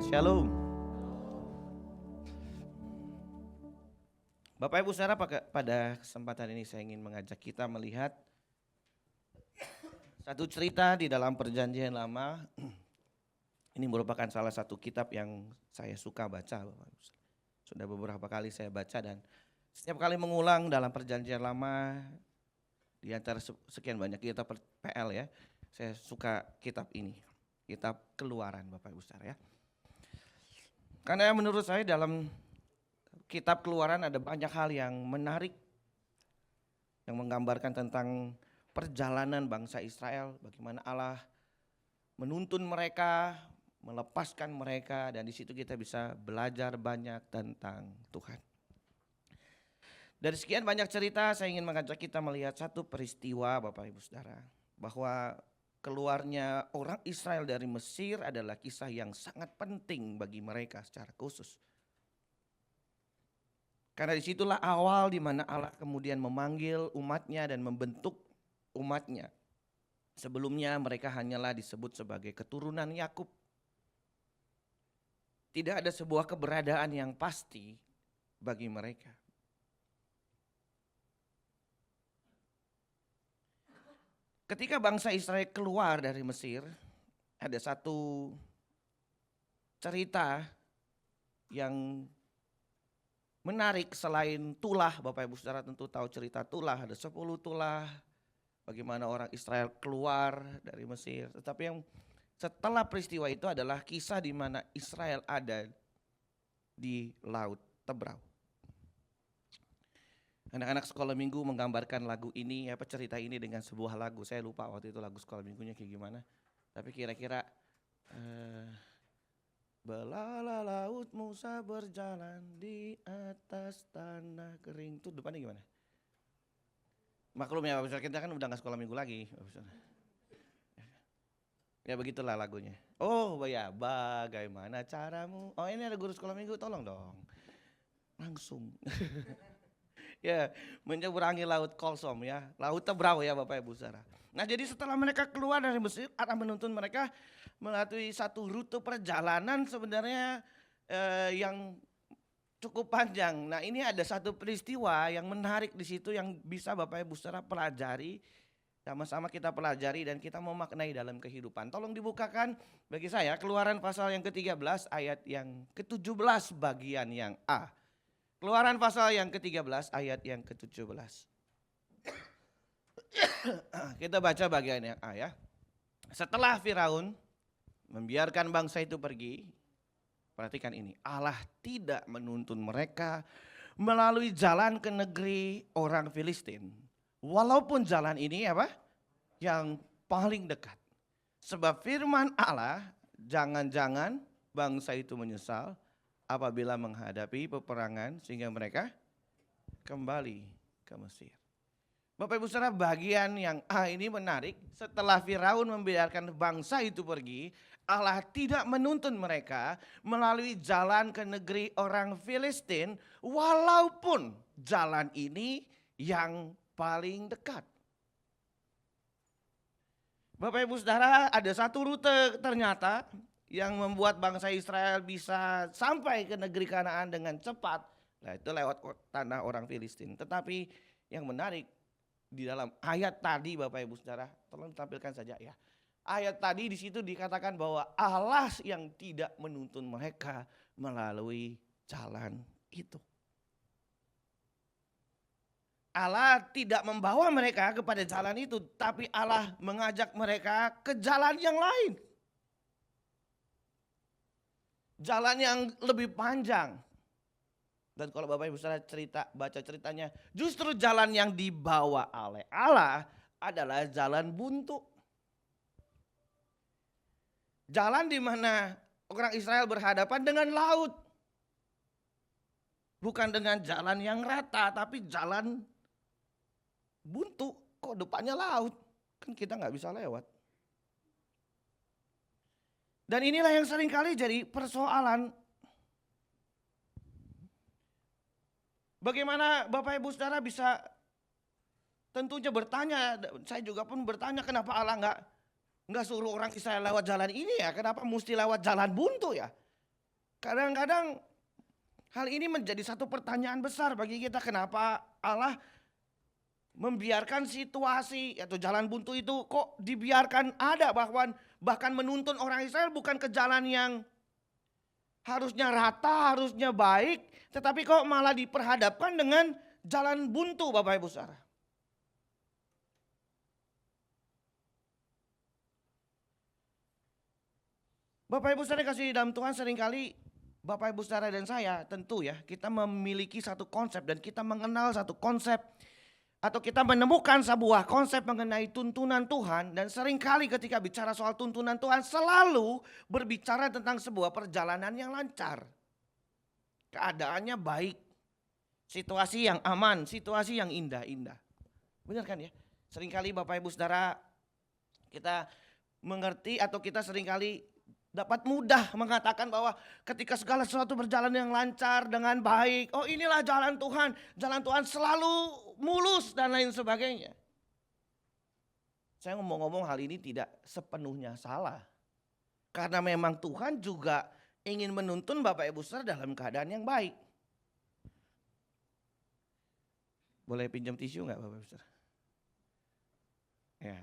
Shalom. Bapak Ibu Saudara, pada kesempatan ini saya ingin mengajak kita melihat satu cerita di dalam Perjanjian Lama. Ini merupakan salah satu kitab yang saya suka baca, Bapak Ibu. Sudah beberapa kali saya baca dan setiap kali mengulang dalam Perjanjian Lama, di antara sekian banyak kitab PL ya, saya suka kitab ini, kitab Keluaran, Bapak Ibu Saudara ya. Karena menurut saya dalam kitab Keluaran ada banyak hal yang menarik yang menggambarkan tentang perjalanan bangsa Israel, bagaimana Allah menuntun mereka, melepaskan mereka, dan di situ kita bisa belajar banyak tentang Tuhan. Dari sekian banyak cerita, saya ingin mengajak kita melihat satu peristiwa, Bapak Ibu Saudara, bahwa keluarnya orang Israel dari Mesir adalah kisah yang sangat penting bagi mereka secara khusus. Karena disitulah awal di mana Allah kemudian memanggil umatnya dan membentuk umatnya. Sebelumnya mereka hanyalah disebut sebagai keturunan Yakub. Tidak ada sebuah keberadaan yang pasti bagi mereka. Ketika bangsa Israel keluar dari Mesir, ada satu cerita yang menarik selain tulah. Bapak Ibu Saudara tentu tahu cerita tulah, ada 10 tulah, bagaimana orang Israel keluar dari Mesir. Tetapi yang setelah peristiwa itu adalah kisah di mana Israel ada di Laut Tebrau. Anak-anak sekolah minggu menggambarkan lagu ini, cerita ini dengan sebuah lagu. Saya lupa waktu itu lagu sekolah minggunya kayak gimana. Tapi kira-kira Belalah laut Musa berjalan di atas tanah kering. Itu depannya gimana? Maklum ya Bapak, kita kan udah gak sekolah minggu lagi. Ya begitulah lagunya. Oh ya, bagaimana caramu? Oh ini ada guru sekolah minggu, tolong dong. Langsung. Ya, menyeberangi laut Kolsom ya, laut Tebrau ya Bapak Ibu Saudara. Nah jadi setelah mereka keluar dari Mesir, Allah menuntun mereka melalui satu rute perjalanan sebenarnya yang cukup panjang. Nah ini ada satu peristiwa yang menarik di situ yang bisa Bapak Ibu Saudara pelajari, sama-sama kita pelajari dan kita memaknai dalam kehidupan. Tolong dibukakan bagi saya Keluaran pasal yang ke-13 ayat yang ke-17 bagian yang A. Keluaran pasal yang ke-13 ayat yang ke-17. Kita baca bagian yang A ya. Setelah Firaun membiarkan bangsa itu pergi, perhatikan ini, Allah tidak menuntun mereka melalui jalan ke negeri orang Filistin. Walaupun jalan ini yang paling dekat. Sebab firman Allah, jangan-jangan bangsa itu menyesal apabila menghadapi peperangan sehingga mereka kembali ke Mesir. Bapak Ibu Saudara, bagian yang A ini menarik. Setelah Firaun membiarkan bangsa itu pergi, Allah tidak menuntun mereka melalui jalan ke negeri orang Filistin, walaupun jalan ini yang paling dekat. Bapak Ibu Saudara, ada satu rute ternyata yang membuat bangsa Israel bisa sampai ke negeri Kanaan dengan cepat. Nah itu lewat tanah orang Filistin. Tetapi yang menarik di dalam ayat tadi Bapak Ibu Saudara, tolong tampilkan saja ya. Ayat tadi di situ dikatakan bahwa Allah yang tidak menuntun mereka melalui jalan itu. Allah tidak membawa mereka kepada jalan itu, tapi Allah mengajak mereka ke jalan yang lain. Jalan yang lebih panjang. Dan kalau Bapak Ibu Saudara baca ceritanya, justru jalan yang dibawa oleh Allah adalah jalan buntu. Jalan di mana orang Israel berhadapan dengan laut. Bukan dengan jalan yang rata, tapi jalan buntu. Kok depannya laut? Kan kita nggak bisa lewat. Dan inilah yang seringkali jadi persoalan. Bagaimana Bapak Ibu Saudara bisa tentunya bertanya, saya juga pun bertanya kenapa Allah nggak suruh orang Israel lewat jalan ini ya, kenapa mesti lewat jalan buntu ya? Kadang-kadang hal ini menjadi satu pertanyaan besar bagi kita, kenapa Allah membiarkan situasi atau jalan buntu itu kok dibiarkan ada, bahkan menuntun orang Israel bukan ke jalan yang harusnya rata, harusnya baik, tetapi kok malah diperhadapkan dengan jalan buntu, Bapak Ibu Saudara. Bapak Ibu Saudara kasih dalam Tuhan, seringkali Bapak Ibu Saudara dan saya tentu ya, kita memiliki satu konsep dan kita mengenal satu konsep atau kita menemukan sebuah konsep mengenai tuntunan Tuhan, dan seringkali ketika bicara soal tuntunan Tuhan selalu berbicara tentang sebuah perjalanan yang lancar. Keadaannya baik, situasi yang aman, situasi yang indah-indah. Benar kan ya? Seringkali Bapak Ibu Saudara kita mengerti atau kita seringkali dapat mudah mengatakan bahwa ketika segala sesuatu berjalan yang lancar dengan baik, oh inilah jalan Tuhan selalu mulus dan lain sebagainya. Saya ngomong-ngomong hal ini tidak sepenuhnya salah. Karena memang Tuhan juga ingin menuntun Bapak Ibu Saudara dalam keadaan yang baik. Boleh pinjam tisu enggak Bapak Ibu Saudara? Ya,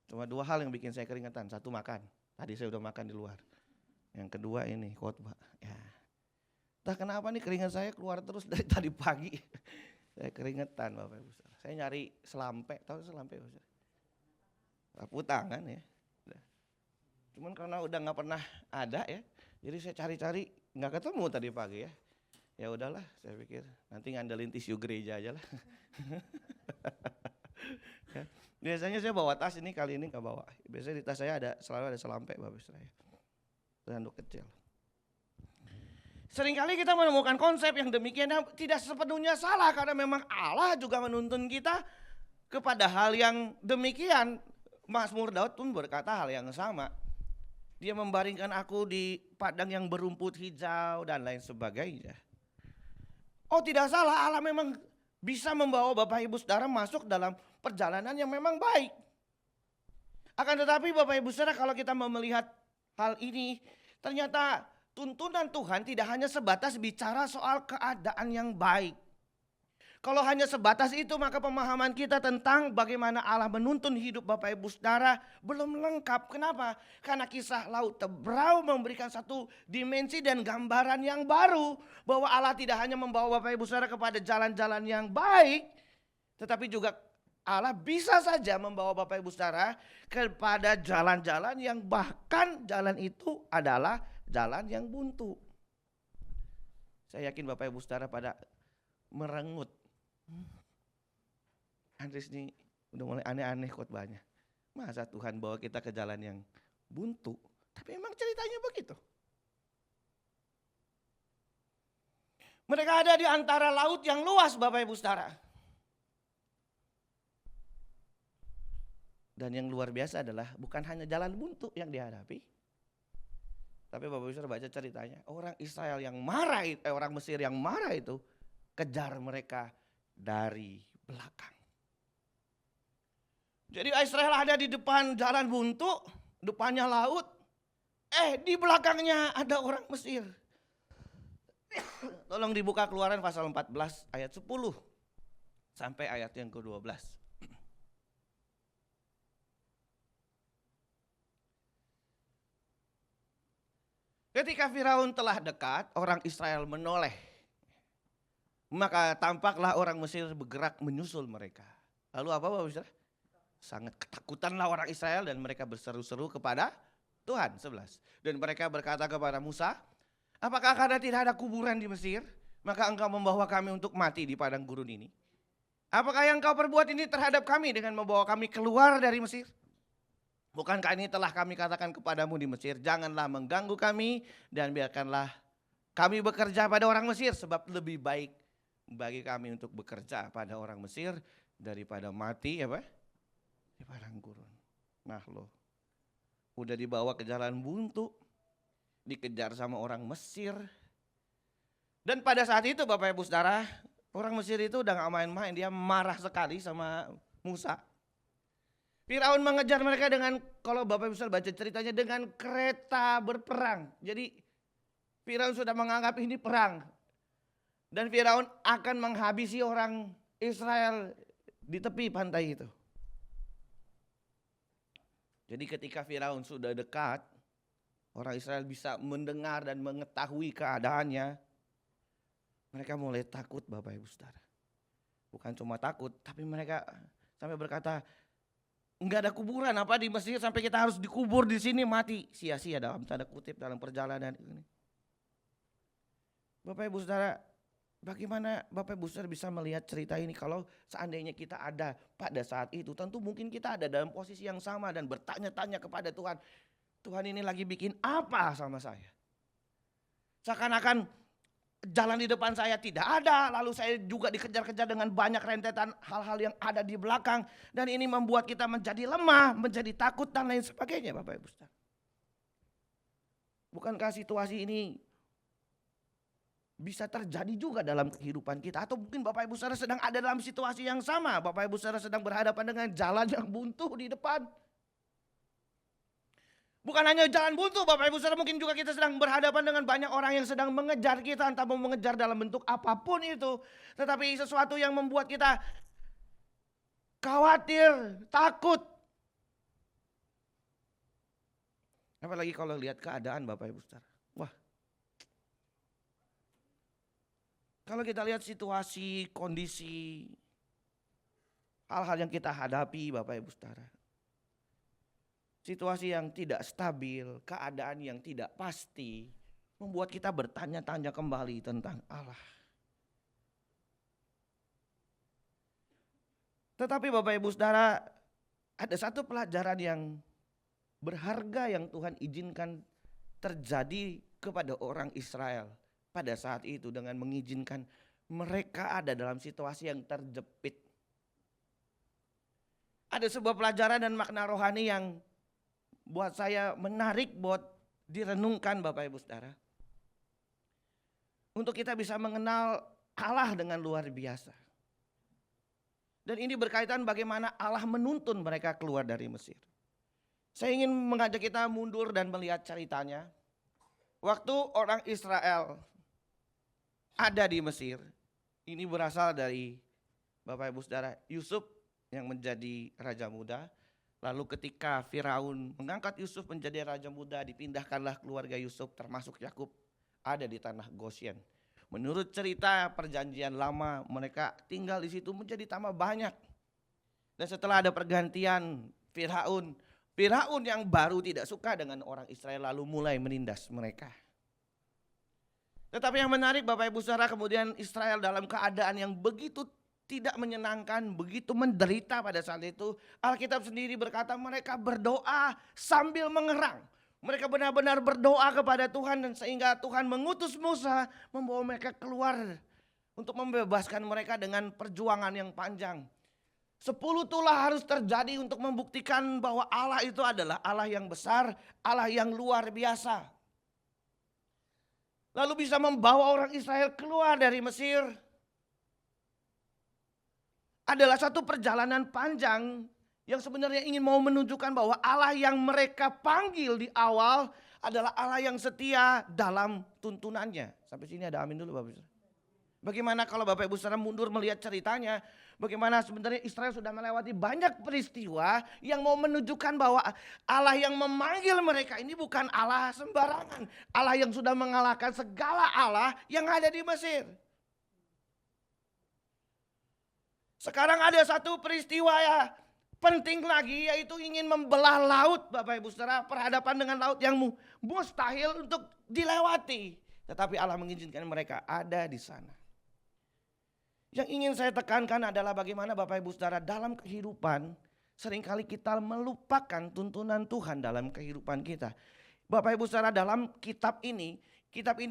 cuma 2 hal yang bikin saya keringetan. 1 makan. Tadi saya udah makan di luar. Yang kedua ini khotbah. Ya. Entah kenapa nih keringat saya keluar terus dari tadi pagi. Saya keringetan Bapak Ibu Saudara. Saya nyari selampe, tahu selampe Bapak Saudara? Sapu tangan ya. Cuman karena udah nggak pernah ada ya, jadi saya cari-cari nggak ketemu tadi pagi ya. Ya udahlah, saya pikir nanti ngandelin tisu gereja aja lah. Ya. Biasanya saya bawa tas, ini kali ini nggak bawa. Biasanya di tas saya selalu ada selampe Bapak Ibu Saudara. Handuk kecil. Seringkali kita menemukan konsep yang demikian yang tidak sepenuhnya salah, karena memang Allah juga menuntun kita kepada hal yang demikian. Mazmur Daud pun berkata hal yang sama. Dia membaringkan aku di padang yang berumput hijau dan lain sebagainya. Oh tidak salah, Allah memang bisa membawa Bapak Ibu Saudara masuk dalam perjalanan yang memang baik. Akan tetapi Bapak Ibu Saudara, kalau kita mau melihat hal ini, ternyata tuntunan Tuhan tidak hanya sebatas bicara soal keadaan yang baik. Kalau hanya sebatas itu, maka pemahaman kita tentang bagaimana Allah menuntun hidup Bapak Ibu Saudara belum lengkap. Kenapa? Karena kisah Laut Tebrau memberikan satu dimensi dan gambaran yang baru, bahwa Allah tidak hanya membawa Bapak Ibu Saudara kepada jalan-jalan yang baik, tetapi juga Allah bisa saja membawa Bapak Ibu Saudara kepada jalan-jalan yang bahkan jalan itu adalah jalan yang buntu. Saya yakin Bapak Ibu Saudara pada merengut. Andres ini udah mulai aneh-aneh khotbahnya. Masa Tuhan bawa kita ke jalan yang buntu? Tapi memang ceritanya begitu. Mereka ada di antara laut yang luas Bapak Ibu Saudara. Dan yang luar biasa adalah bukan hanya jalan buntu yang dihadapi. Tapi Bapak Ibu Saudara baca ceritanya, orang Israel yang marah, orang Mesir yang marah itu kejar mereka dari belakang. Jadi Israel ada di depan jalan buntu, depannya laut. Di belakangnya ada orang Mesir. Tolong dibuka Keluaran pasal 14 ayat 10 sampai ayat yang ke-12. Ketika Firaun telah dekat, orang Israel menoleh. Maka tampaklah orang Mesir bergerak menyusul mereka. Lalu apa Bapak Saudara? Sangat ketakutanlah orang Israel dan mereka berseru-seru kepada Tuhan. 11. Dan mereka berkata kepada Musa, apakah karena tidak ada kuburan di Mesir, maka engkau membawa kami untuk mati di padang gurun ini? Apakah yang engkau perbuat ini terhadap kami dengan membawa kami keluar dari Mesir? Bukankah ini telah kami katakan kepadamu di Mesir, janganlah mengganggu kami dan biarkanlah kami bekerja pada orang Mesir, sebab lebih baik bagi kami untuk bekerja pada orang Mesir daripada mati di padang gurun. Nah loh, udah dibawa ke jalan buntu, dikejar sama orang Mesir. Dan pada saat itu Bapak Ibu Saudara, orang Mesir itu udah gak main-main, dia marah sekali sama Musa. Firaun mengejar mereka dengan, kalau Bapak Ibu Saudara baca ceritanya, dengan kereta berperang. Jadi Firaun sudah menganggap ini perang. Dan Firaun akan menghabisi orang Israel di tepi pantai itu. Jadi ketika Firaun sudah dekat, orang Israel bisa mendengar dan mengetahui keadaannya. Mereka mulai takut Bapak Ibu Saudara. Bukan cuma takut, tapi mereka sampai berkata, enggak ada kuburan apa di Mesir sampai kita harus dikubur di sini mati. Sia-sia dalam tanda kutip dalam perjalanan ini. Bapak Ibu Saudara, bagaimana Bapak Ibu Saudara bisa melihat cerita ini kalau seandainya kita ada pada saat itu. Tentu mungkin kita ada dalam posisi yang sama dan bertanya-tanya kepada Tuhan. Tuhan ini lagi bikin apa sama saya? Seakan-akan jalan di depan saya tidak ada, lalu saya juga dikejar-kejar dengan banyak rentetan hal-hal yang ada di belakang. Dan ini membuat kita menjadi lemah, menjadi takut dan lain sebagainya Bapak Ibu Saudara. Bukankah situasi ini bisa terjadi juga dalam kehidupan kita? Atau mungkin Bapak Ibu Saudara sedang ada dalam situasi yang sama. Bapak Ibu Saudara sedang berhadapan dengan jalan yang buntu di depan. Bukan hanya jalan buntu Bapak Ibu Saudara, mungkin juga kita sedang berhadapan dengan banyak orang yang sedang mengejar kita, entah mau mengejar dalam bentuk apapun itu. Tetapi sesuatu yang membuat kita khawatir, takut. Apalagi kalau lihat keadaan Bapak Ibu Saudara. Wah. Kalau kita lihat situasi, kondisi, hal-hal yang kita hadapi Bapak Ibu Saudara. Situasi yang tidak stabil, keadaan yang tidak pasti, membuat kita bertanya-tanya kembali tentang Allah. Tetapi Bapak Ibu Saudara, ada satu pelajaran yang berharga yang Tuhan izinkan terjadi kepada orang Israel pada saat itu dengan mengizinkan mereka ada dalam situasi yang terjepit. Ada sebuah pelajaran dan makna rohani yang buat saya menarik buat direnungkan Bapak Ibu Saudara. Untuk kita bisa mengenal Allah dengan luar biasa. Dan ini berkaitan bagaimana Allah menuntun mereka keluar dari Mesir. Saya ingin mengajak kita mundur dan melihat ceritanya. Waktu orang Israel ada di Mesir, ini berasal dari Bapak Ibu Saudara Yusuf yang menjadi raja muda. Lalu ketika Firaun mengangkat Yusuf menjadi raja muda, dipindahkanlah keluarga Yusuf termasuk Yakub ada di tanah Goshen. Menurut cerita perjanjian lama, mereka tinggal di situ menjadi tambah banyak. Dan setelah ada pergantian Firaun yang baru tidak suka dengan orang Israel lalu mulai menindas mereka. Tetapi yang menarik Bapak Ibu Saudara, kemudian Israel dalam keadaan yang begitu tidak menyenangkan, begitu menderita pada saat itu. Alkitab sendiri berkata mereka berdoa sambil mengerang. Mereka benar-benar berdoa kepada Tuhan dan sehingga Tuhan mengutus Musa membawa mereka keluar untuk membebaskan mereka dengan perjuangan yang panjang. 10 tulah harus terjadi untuk membuktikan bahwa Allah itu adalah Allah yang besar, Allah yang luar biasa. Lalu bisa membawa orang Israel keluar dari Mesir. Adalah satu perjalanan panjang yang sebenarnya ingin mau menunjukkan bahwa Allah yang mereka panggil di awal adalah Allah yang setia dalam tuntunannya. Sampai sini ada amin dulu Bapak Ibu. Bagaimana kalau Bapak Ibu Saudara mundur melihat ceritanya, bagaimana sebenarnya Israel sudah melewati banyak peristiwa yang mau menunjukkan bahwa Allah yang memanggil mereka ini bukan Allah sembarangan. Allah yang sudah mengalahkan segala Allah yang ada di Mesir. Sekarang ada satu peristiwa ya penting lagi, yaitu ingin membelah laut Bapak Ibu Saudara, berhadapan dengan laut yang mustahil untuk dilewati. Tetapi Allah mengizinkan mereka ada di sana. Yang ingin saya tekankan adalah bagaimana Bapak Ibu Saudara dalam kehidupan seringkali kita melupakan tuntunan Tuhan dalam kehidupan kita. Bapak Ibu Saudara, dalam kitab ini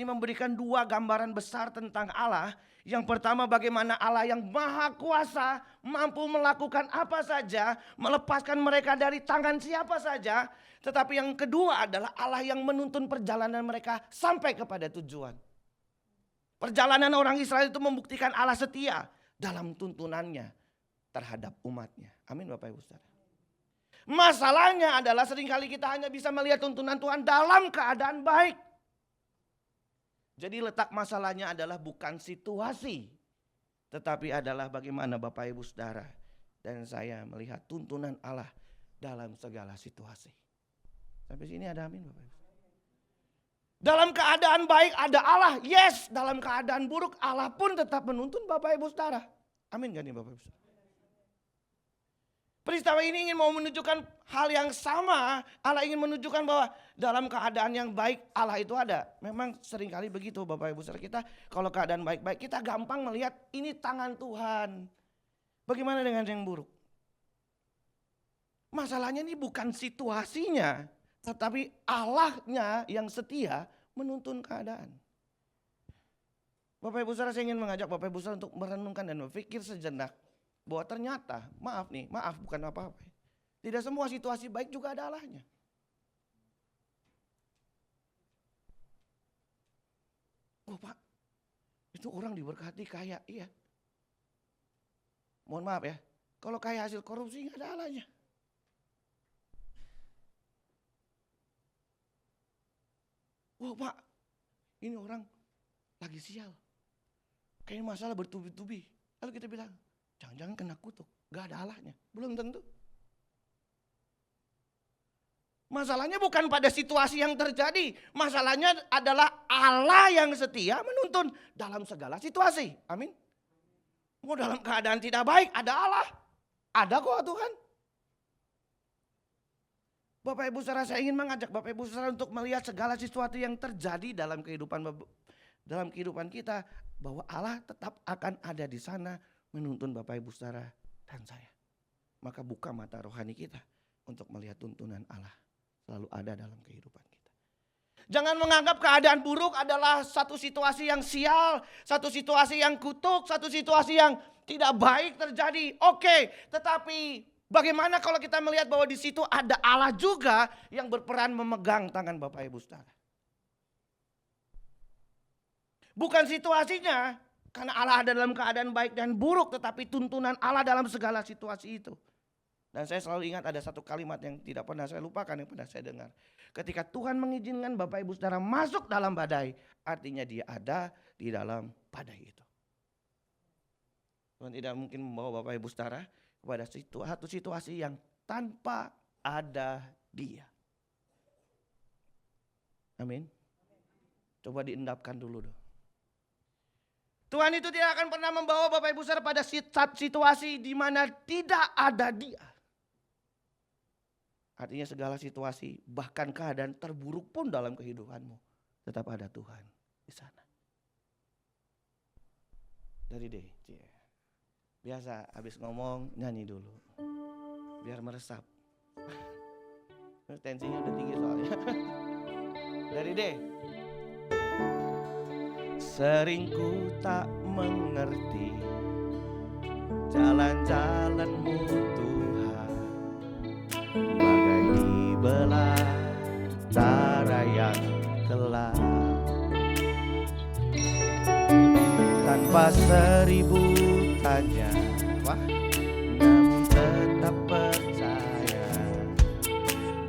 memberikan 2 gambaran besar tentang Allah. Yang pertama bagaimana Allah yang maha kuasa mampu melakukan apa saja, melepaskan mereka dari tangan siapa saja. Tetapi yang kedua adalah Allah yang menuntun perjalanan mereka sampai kepada tujuan. Perjalanan orang Israel itu membuktikan Allah setia dalam tuntunannya terhadap umatnya. Amin Bapak Ibu Saudara. Masalahnya adalah seringkali kita hanya bisa melihat tuntunan Tuhan dalam keadaan baik. Jadi letak masalahnya adalah bukan situasi, tetapi adalah bagaimana Bapak Ibu Saudara dan saya melihat tuntunan Allah dalam segala situasi. Sampai sini ada amin Bapak Ibu. Dalam keadaan baik ada Allah, yes. Dalam keadaan buruk Allah pun tetap menuntun Bapak Ibu Saudara. Amin kan nih Bapak Ibu Saudara? Peristiwa ini ingin mau menunjukkan hal yang sama. Allah ingin menunjukkan bahwa dalam keadaan yang baik Allah itu ada. Memang seringkali begitu Bapak Ibu Saudara, kita kalau keadaan baik-baik kita gampang melihat ini tangan Tuhan. Bagaimana dengan yang buruk? Masalahnya ini bukan situasinya, tetapi Allahnya yang setia menuntun keadaan. Bapak Ibu Saudara, saya ingin mengajak Bapak Ibu Saudara untuk merenungkan dan berpikir sejenak. Bahwa ternyata, maaf bukan apa-apa. Tidak semua situasi baik juga ada Allahnya. Oh Pak, itu orang diberkati kaya, iya. Mohon maaf ya, kalau kaya hasil korupsi nggak ada Allahnya. Wah Pak, ini orang lagi sial. Kayaknya masalah bertubi-tubi. Lalu kita bilang, jangan-jangan kena kutuk, gak ada Allahnya. Belum tentu. Masalahnya bukan pada situasi yang terjadi. Masalahnya adalah Allah yang setia menuntun dalam segala situasi. Amin. Mau dalam keadaan tidak baik ada Allah. Ada kok Tuhan. Bapak Ibu Saudara, saya ingin mengajak Bapak Ibu Saudara untuk melihat segala sesuatu yang terjadi dalam kehidupan kita. Bahwa Allah tetap akan ada di sana menuntun Bapak Ibu Saudara dan saya. Maka buka mata rohani kita untuk melihat tuntunan Allah selalu ada dalam kehidupan kita. Jangan menganggap keadaan buruk adalah satu situasi yang sial, satu situasi yang kutuk, satu situasi yang tidak baik terjadi. Oke, tetapi bagaimana kalau kita melihat bahwa di situ ada Allah juga yang berperan memegang tangan Bapak Ibu Saudara. Bukan situasinya, karena Allah ada dalam keadaan baik dan buruk, tetapi tuntunan Allah dalam segala situasi itu. Dan saya selalu ingat ada satu kalimat yang tidak pernah saya lupakan, yang pernah saya dengar. Ketika Tuhan mengizinkan Bapak Ibu Saudara masuk dalam badai, artinya dia ada di dalam badai itu. Tuhan tidak mungkin membawa Bapak Ibu Saudara kepada satu situasi yang tanpa ada dia. Amin. Coba diendapkan dulu dong. Tuhan itu tidak akan pernah membawa Bapak Ibu Saudara pada situasi di mana tidak ada dia. Artinya segala situasi, bahkan keadaan terburuk pun dalam kehidupanmu, tetap ada Tuhan di sana. Dari deh, biasa habis ngomong nyanyi dulu, biar meresap. Tensinya udah tinggi soalnya. Dari deh. Sering ku tak mengerti jalan-jalan-Mu Tuhan, bagai dibelah cara yang gelap. Tanpa seribu tanya, namun tetap percaya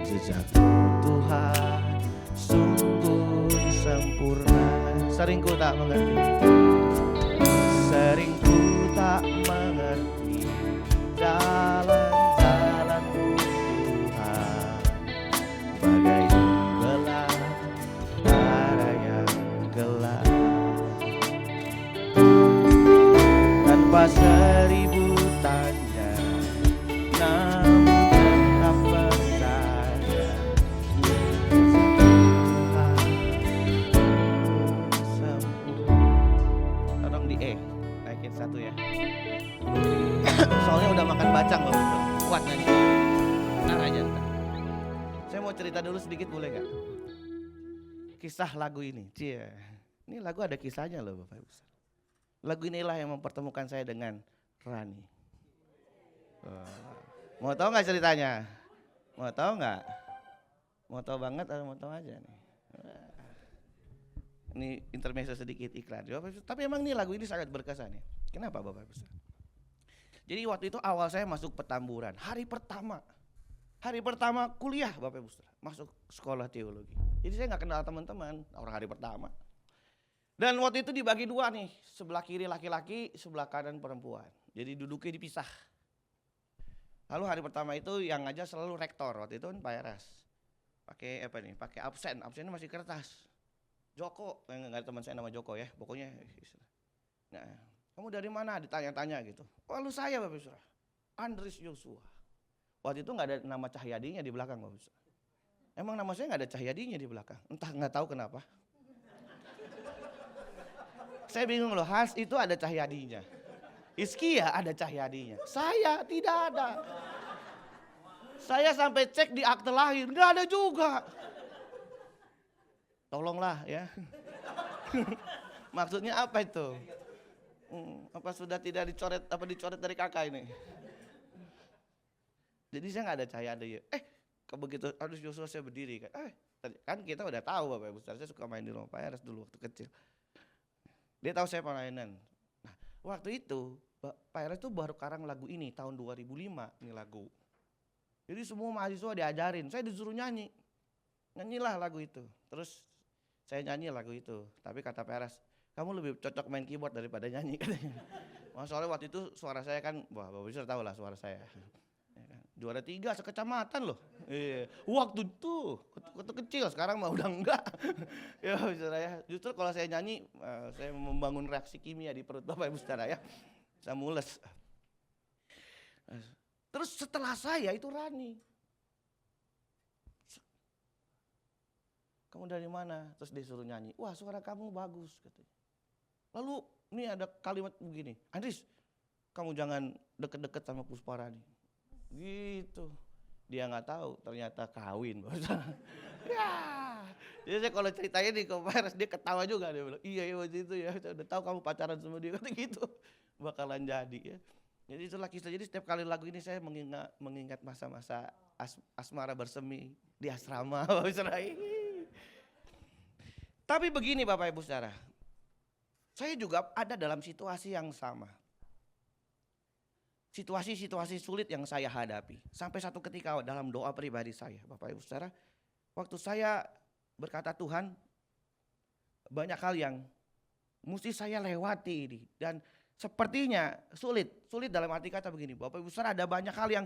jejak-Mu Tuhan sungguh sempurna. Sering ku tak mengerti, sering ku tak mengerti jalan-jalan-Mu Tuhan, bagai dibelah cara yang gelap. Tanpa seribu tanya, namun tetap percaya naikin satu ya. Soalnya udah makan bacang Bapak Ibu. Kuat nyanyi. Ntar aja ntar. Saya mau cerita dulu sedikit boleh gak? Kisah lagu ini. Ini lagu ada kisahnya loh Bapak Ibu. Lagu inilah yang mempertemukan saya dengan Rani. Mau tahu gak ceritanya? Mau tahu gak? Mau tahu banget atau mau tahu aja nih? Ini intermezzo sedikit iklan. Tapi emang nih lagu ini sangat berkesan ya. Kenapa Bapak Ibu? Jadi waktu itu awal saya masuk Petamburan. Hari pertama kuliah Bapak Ibu. Masuk sekolah teologi. Jadi saya gak kenal teman-teman. Orang hari pertama. Dan waktu itu dibagi dua nih, sebelah kiri laki-laki, sebelah kanan perempuan. Jadi duduknya dipisah. Lalu hari pertama itu yang ngajar selalu rektor, waktu itu kan Pak Eras. Pakai apa nih? Pakai absennya masih kertas. Joko, enggak ada teman saya nama Joko ya, pokoknya. Nah, kamu dari mana? Ditanya-tanya gitu. Lalu saya Bapak Saudara, Andres Yosua. Waktu itu nggak ada nama Cahyadinya di belakang Bapak Saudara. Emang nama saya nggak ada Cahyadinya di belakang, entah nggak tahu kenapa. Saya bingung loh, Has itu ada Cahyadinya. Iskia ada Cahyadinya. Saya tidak ada. Saya sampai cek di akte lahir, nggak ada juga. Tolonglah ya. Maksudnya apa itu? Apa sudah tidak dicoret, apa dicoret dari kakak ini? Jadi saya nggak ada Cahyadi. Begitu harus Yosua saya berdiri kan kita udah tahu Bapak Ibu, saya suka main di rumah Pak Eras dulu waktu kecil. Dia tahu saya pelayanan. Nah, waktu itu Pak Eras tuh baru karang lagu ini tahun 2005 ini lagu. Jadi semua mahasiswa diajarin, saya disuruh nyanyilah lagu itu. Terus saya nyanyi lagu itu, tapi kata Pak Eras, kamu lebih cocok main keyboard daripada nyanyi katanya. Soalnya waktu itu suara saya kan, Bapak Ibu tahu lah suara saya. Juara 3 sekecamatan loh. Waktu itu kecil, sekarang mah udah enggak. Ya saudara ya, justru kalau saya nyanyi saya membangun reaksi kimia di perut Bapak Ibu saudara ya. Saya mules. Terus setelah saya itu Rani. Kamu dari mana? Terus dia suruh nyanyi. Wah, suara kamu bagus katanya. Lalu ini ada kalimat begini, Andris, kamu jangan deket-deket sama Pusparani. Gitu. Dia nggak tahu ternyata kawin. Ya. Jadi saya kalau ceritanya di Kopares dia ketawa juga, dia bilang iya waktu itu ya, saya udah tahu kamu pacaran sama dia kata gitu. Bakalan jadi ya. Jadi itulah kisah. Jadi setiap kali lagu ini saya mengingat masa-masa asmara bersemi di asrama. Tapi begini Bapak Ibu Saudara, saya juga ada dalam situasi yang sama. Situasi-situasi sulit yang saya hadapi. Sampai satu ketika dalam doa pribadi saya, Bapak Ibu Saudara, waktu saya berkata Tuhan, banyak hal yang mesti saya lewati ini. Dan sepertinya sulit dalam arti kata begini, Bapak Ibu Saudara, ada banyak hal yang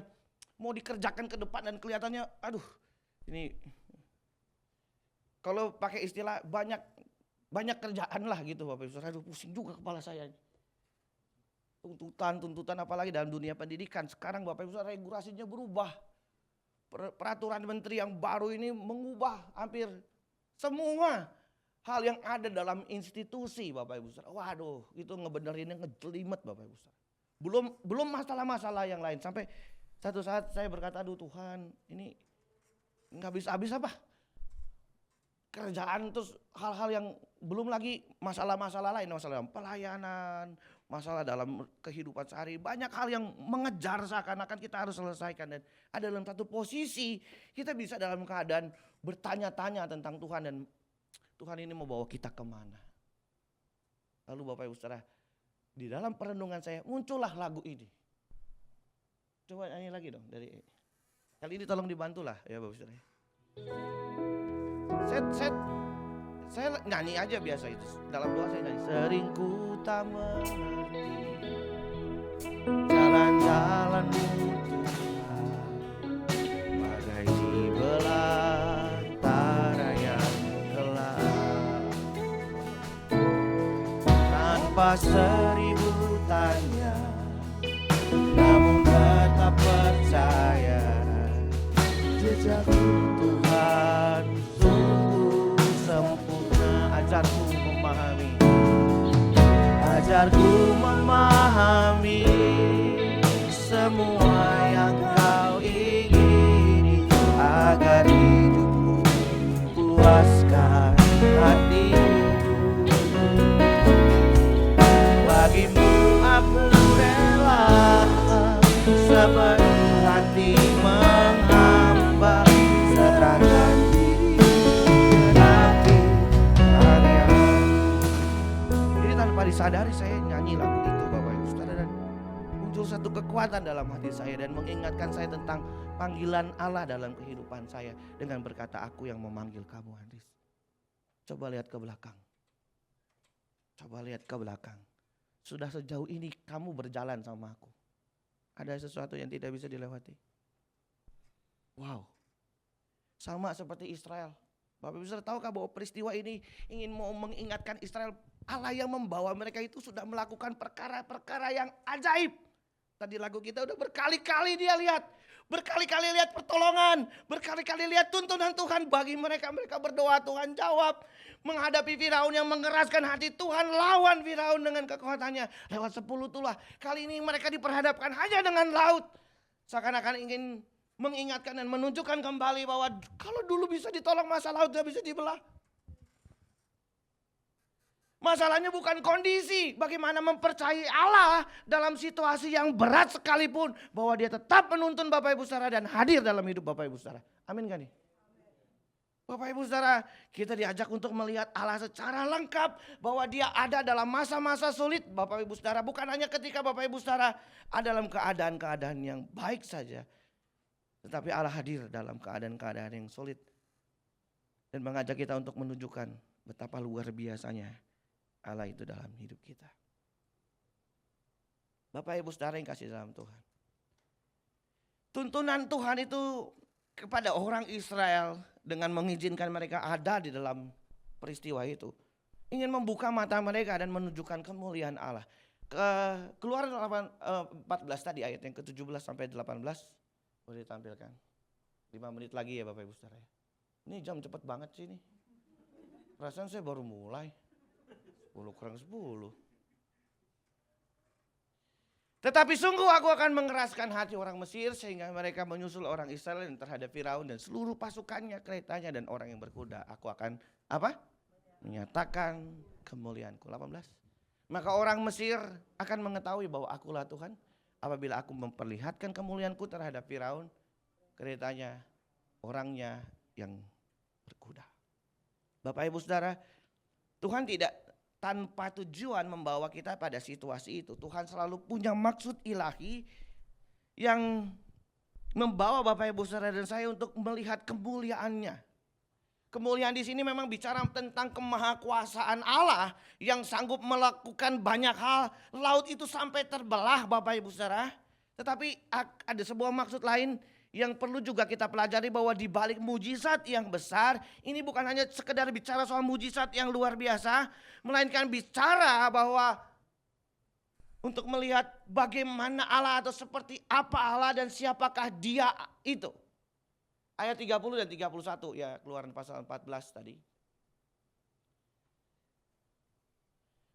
mau dikerjakan ke depan dan kelihatannya, aduh ini kalau pakai istilah banyak kerjaan lah gitu Bapak Ibu Saudara, aduh pusing juga kepala saya. Tuntutan apalagi dalam dunia pendidikan. Sekarang Bapak Ibu Saudara regulasinya berubah. Peraturan menteri yang baru ini mengubah hampir semua hal yang ada dalam institusi Bapak Ibu Saudara. Waduh, itu ngebenerinnya ngejelimet Bapak Ibu Saudara. Belum masalah-masalah yang lain. Sampai satu saat saya berkata, aduh Tuhan, ini nggak habis-habis apa? Kerjaan terus hal-hal yang belum lagi masalah-masalah lain, masalah dalam pelayanan, masalah dalam kehidupan sehari, banyak hal yang mengejar seakan-akan kita harus selesaikan. Dan ada dalam satu posisi kita bisa dalam keadaan bertanya-tanya tentang Tuhan dan Tuhan ini mau bawa kita kemana. Lalu Bapak Ibu Saudara, di dalam perenungan saya muncullah lagu ini. Coba nyanyi lagi dong dari kali ini, tolong dibantulah ya Bapak Ibu Saudara. Saya nyanyi aja biasa itu. Dalam doa saya nyanyi. Sering ku tak mengerti jalan-jalan-Mu Tuhan, bagai di belantara yang gelap. Tanpa seribu tanya, namun tetap percaya jejakku Tuhan sungguh sempurna. Ajarku memahami semua yang Kau ingini, agar hidupku puaskan hatiku. Bagimu aku rela sepenuh hati menghamba, serahkan diri genapi karya-Mu. Jadi tanpa disadari saya nyanyi lagu itu Bapak Ibu Saudara, dan muncul satu kekuatan dalam hati saya dan mengingatkan saya tentang panggilan Allah dalam kehidupan saya dengan berkata, aku yang memanggil kamu Andris. Coba lihat ke belakang. Coba lihat ke belakang. Sudah sejauh ini kamu berjalan sama aku. Ada sesuatu yang tidak bisa dilewati. Wow. Sama seperti Israel. Bapak Ibu Saudara tahukah bahwa peristiwa ini ingin mau mengingatkan Israel, Allah yang membawa mereka itu sudah melakukan perkara-perkara yang ajaib. Tadi lagu kita udah berkali-kali dia lihat. Berkali-kali lihat pertolongan. Berkali-kali lihat tuntunan Tuhan bagi mereka. Mereka berdoa, Tuhan jawab. Menghadapi Firaun yang mengeraskan hati, Tuhan lawan Firaun dengan kekuatannya. Lewat 10 tulah. Kali ini mereka diperhadapkan hanya dengan laut. Seakan-akan ingin mengingatkan dan menunjukkan kembali bahwa kalau dulu bisa ditolong, masa laut tidak bisa dibelah. Masalahnya bukan kondisi, bagaimana mempercayai Allah dalam situasi yang berat sekalipun, bahwa dia tetap menuntun Bapak Ibu Saudara dan hadir dalam hidup Bapak Ibu Saudara. Amin kan nih? Bapak Ibu Saudara, kita diajak untuk melihat Allah secara lengkap, bahwa dia ada dalam masa-masa sulit Bapak Ibu Saudara. Bukan hanya ketika Bapak Ibu Saudara ada dalam keadaan-keadaan yang baik saja, tetapi Allah hadir dalam keadaan-keadaan yang sulit dan mengajak kita untuk menunjukkan betapa luar biasanya Allah itu dalam hidup kita. Bapak Ibu Saudara yang kasih dalam Tuhan. Tuntunan Tuhan itu kepada orang Israel dengan mengizinkan mereka ada di dalam peristiwa itu. Ingin membuka mata mereka dan menunjukkan kemuliaan Allah. Keluaran 14 tadi ayat yang ke-17 sampai 18 boleh ditampilkan. 5 menit lagi ya Bapak Ibu Saudara. Ini jam cepat banget sih ini. Perasaan saya baru mulai. 10 kurang 10. Tetapi sungguh aku akan mengeraskan hati orang Mesir sehingga mereka menyusul orang Israel terhadap Firaun dan seluruh pasukannya, keretanya dan orang yang berkuda. Aku akan apa? Menyatakan kemuliaanku. 18. Maka orang Mesir akan mengetahui bahwa akulah Tuhan apabila aku memperlihatkan kemuliaanku terhadap Firaun, keretanya, orangnya yang berkuda. Bapak Ibu Saudara, Tuhan tidak tanpa tujuan membawa kita pada situasi itu. Tuhan selalu punya maksud ilahi yang membawa Bapak Ibu Saudara dan saya untuk melihat kemuliaannya. Kemuliaan di sini memang bicara tentang kemahakuasaan Allah yang sanggup melakukan banyak hal. Laut itu sampai terbelah Bapak Ibu Saudara. Tetapi ada sebuah maksud lain yang perlu juga kita pelajari, bahwa di balik mujizat yang besar ini bukan hanya sekedar bicara soal mujizat yang luar biasa, melainkan bicara bahwa untuk melihat bagaimana Allah atau seperti apa Allah dan siapakah dia itu. Ayat 30 dan 31 ya, Keluaran pasal 14 tadi.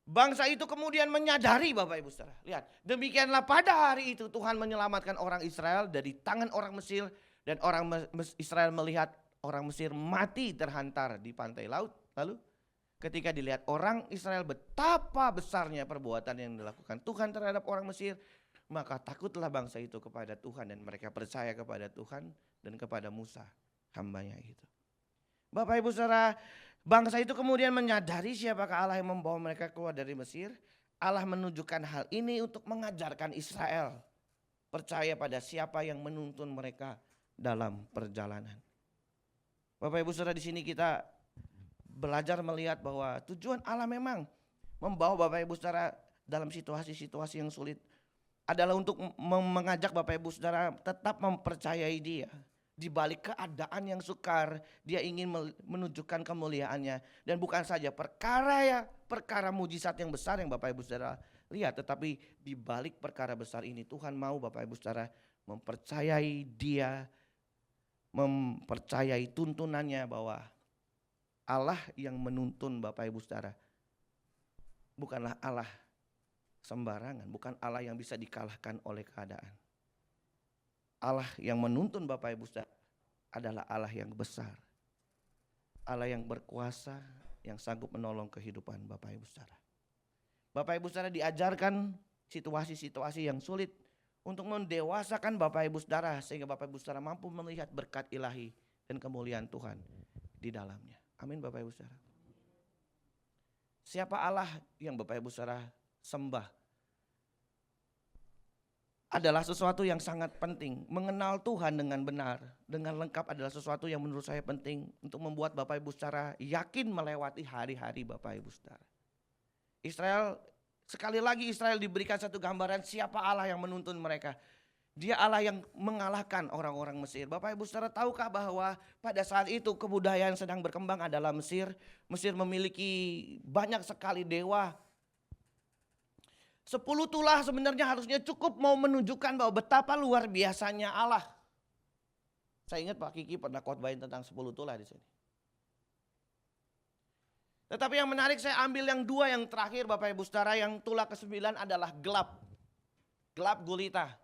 Bangsa itu kemudian menyadari Bapak Ibu Saudara. Lihat, demikianlah pada hari itu Tuhan menyelamatkan orang Israel dari tangan orang Mesir. Dan orang Israel melihat orang Mesir mati terhantar di pantai laut. Lalu ketika dilihat orang Israel betapa besarnya perbuatan yang dilakukan Tuhan terhadap orang Mesir, maka takutlah bangsa itu kepada Tuhan dan mereka percaya kepada Tuhan dan kepada Musa hambanya itu. Bapak Ibu Saudara, bangsa itu kemudian menyadari siapakah Allah yang membawa mereka keluar dari Mesir. Allah menunjukkan hal ini untuk mengajarkan Israel percaya pada siapa yang menuntun mereka dalam perjalanan. Bapak Ibu Saudara, di sini kita belajar melihat bahwa tujuan Allah memang membawa Bapak Ibu Saudara dalam situasi-situasi yang sulit adalah untuk mengajak Bapak Ibu Saudara tetap mempercayai Dia. Di balik keadaan yang sukar, dia ingin menunjukkan kemuliaannya. Dan bukan saja perkara mujizat yang besar yang Bapak Ibu Saudara lihat, tetapi di balik perkara besar ini Tuhan mau Bapak Ibu Saudara mempercayai dia, mempercayai tuntunannya, bahwa Allah yang menuntun Bapak Ibu Saudara bukanlah Allah sembarangan, bukan Allah yang bisa dikalahkan oleh keadaan. Allah yang menuntun Bapak Ibu Saudara adalah Allah yang besar. Allah yang berkuasa, yang sanggup menolong kehidupan Bapak Ibu Saudara. Bapak Ibu Saudara diajarkan situasi-situasi yang sulit untuk mendewasakan Bapak Ibu Saudara, sehingga Bapak Ibu Saudara mampu melihat berkat ilahi dan kemuliaan Tuhan di dalamnya. Amin Bapak Ibu Saudara. Siapa Allah yang Bapak Ibu Saudara sembah adalah sesuatu yang sangat penting. Mengenal Tuhan dengan benar, dengan lengkap adalah sesuatu yang menurut saya penting untuk membuat Bapak Ibu Saudara yakin melewati hari-hari Bapak Ibu Saudara. Israel, sekali lagi Israel diberikan satu gambaran siapa Allah yang menuntun mereka. Dia Allah yang mengalahkan orang-orang Mesir. Bapak Ibu saudara, tahukah bahwa pada saat itu kebudayaan sedang berkembang adalah Mesir. Mesir memiliki banyak sekali dewa. 10 tulah sebenarnya harusnya cukup mau menunjukkan bahwa betapa luar biasanya Allah. Saya ingat Pak Kiki pernah khotbahin tentang 10 tulah di sini. Tetapi yang menarik, saya ambil yang 2 yang terakhir Bapak Ibu saudara. Yang tulah ke-9 adalah gelap. Gelap gulita.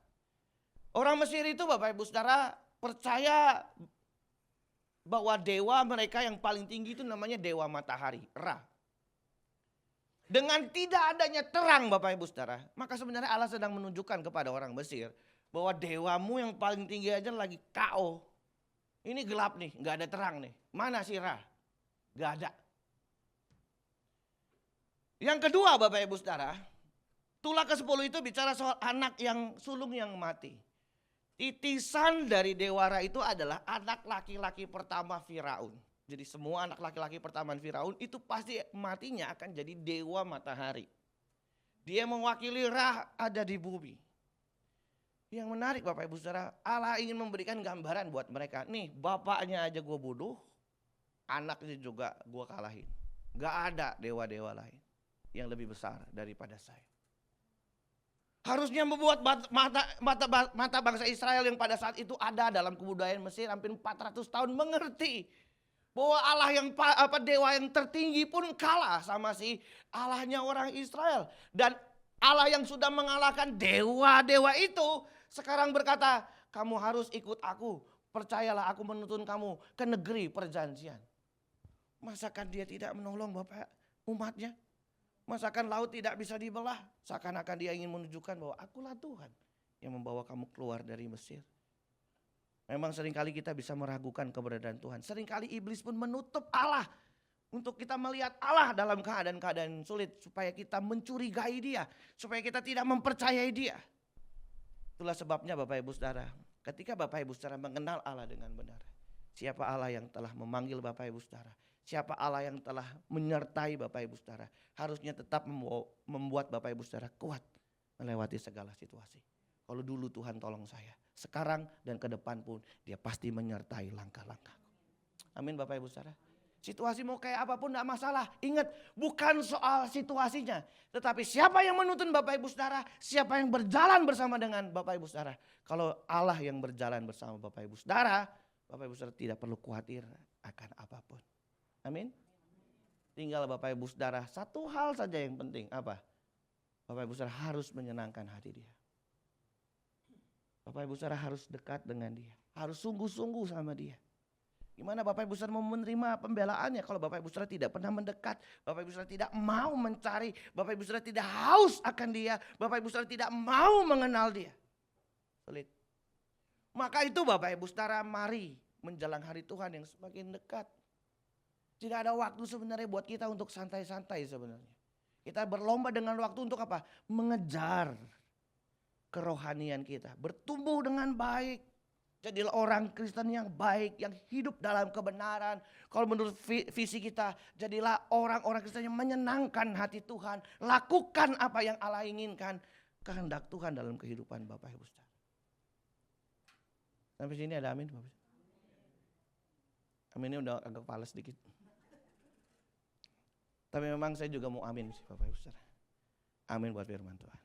Orang Mesir itu Bapak Ibu saudara percaya bahwa dewa mereka yang paling tinggi itu namanya dewa matahari, Ra. Dengan tidak adanya terang Bapak Ibu saudara, maka sebenarnya Allah sedang menunjukkan kepada orang Mesir bahwa dewamu yang paling tinggi aja lagi KO. Ini gelap nih, gak ada terang nih. Mana si Ra? Gak ada. Yang kedua Bapak Ibu saudara, tulah ke-10 itu bicara soal anak yang sulung yang mati. Titisan dari dewa Ra itu adalah anak laki-laki pertama Firaun. Jadi semua anak laki-laki pertama Firaun itu pasti matinya akan jadi dewa matahari. Dia mewakili Ra ada di bumi. Yang menarik Bapak Ibu saudara, Allah ingin memberikan gambaran buat mereka. Nih bapaknya aja gue bunuh, anaknya juga gue kalahin. Gak ada dewa-dewa lain yang lebih besar daripada saya. Harusnya membuat mata bangsa Israel yang pada saat itu ada dalam kebudayaan Mesir hampir 400 tahun mengerti bahwa Allah yang dewa yang tertinggi pun kalah sama si Allahnya orang Israel. Dan Allah yang sudah mengalahkan dewa-dewa itu sekarang berkata, kamu harus ikut aku, percayalah aku menuntun kamu ke negeri perjanjian. Masakan dia tidak menolong Bapak umatnya? Masakan laut tidak bisa dibelah? Seakan-akan dia ingin menunjukkan bahwa akulah Tuhan yang membawa kamu keluar dari Mesir. Memang seringkali kita bisa meragukan keberadaan Tuhan. Seringkali iblis pun menutup Allah untuk kita melihat Allah dalam keadaan-keadaan sulit. Supaya kita mencurigai dia. Supaya kita tidak mempercayai dia. Itulah sebabnya Bapak Ibu Saudara, ketika Bapak Ibu Saudara mengenal Allah dengan benar. Siapa Allah yang telah memanggil Bapak Ibu Saudara? Siapa Allah yang telah menyertai Bapak Ibu Saudara? Harusnya tetap membuat Bapak Ibu Saudara kuat melewati segala situasi. Kalau dulu Tuhan tolong saya, sekarang dan ke depan pun dia pasti menyertai langkah-langkahku. Amin Bapak Ibu Saudara. Situasi mau kayak apapun tidak masalah. Ingat, bukan soal situasinya. Tetapi siapa yang menuntun Bapak Ibu Saudara, siapa yang berjalan bersama dengan Bapak Ibu Saudara. Kalau Allah yang berjalan bersama Bapak Ibu Saudara, Bapak Ibu Saudara tidak perlu khawatir akan apapun. Amin. Tinggal Bapak Ibu Saudara, satu hal saja yang penting, apa? Bapak Ibu Saudara harus menyenangkan hati dia. Bapak Ibu Saudara harus dekat dengan dia, harus sungguh-sungguh sama dia. Gimana Bapak Ibu Saudara mau menerima pembelaannya kalau Bapak Ibu Saudara tidak pernah mendekat, Bapak Ibu Saudara tidak mau mencari, Bapak Ibu Saudara tidak haus akan dia, Bapak Ibu Saudara tidak mau mengenal dia. Sulit. Maka itu Bapak Ibu Saudara, mari menjelang hari Tuhan yang semakin dekat. Tidak ada waktu sebenarnya buat kita untuk santai-santai sebenarnya. Kita berlomba dengan waktu untuk apa? Mengejar kerohanian kita. Bertumbuh dengan baik. Jadilah orang Kristen yang baik, yang hidup dalam kebenaran. Kalau menurut visi kita, jadilah orang-orang Kristen yang menyenangkan hati Tuhan. Lakukan apa yang Allah inginkan. Kehendak Tuhan dalam kehidupan Bapak Ibu Saudara. Sampai sini ada amin Bapak? Aminnya udah agak pales sedikit. Tapi memang saya juga mau amin sih Bapak Ibu Saudara. Amin buat firman Tuhan.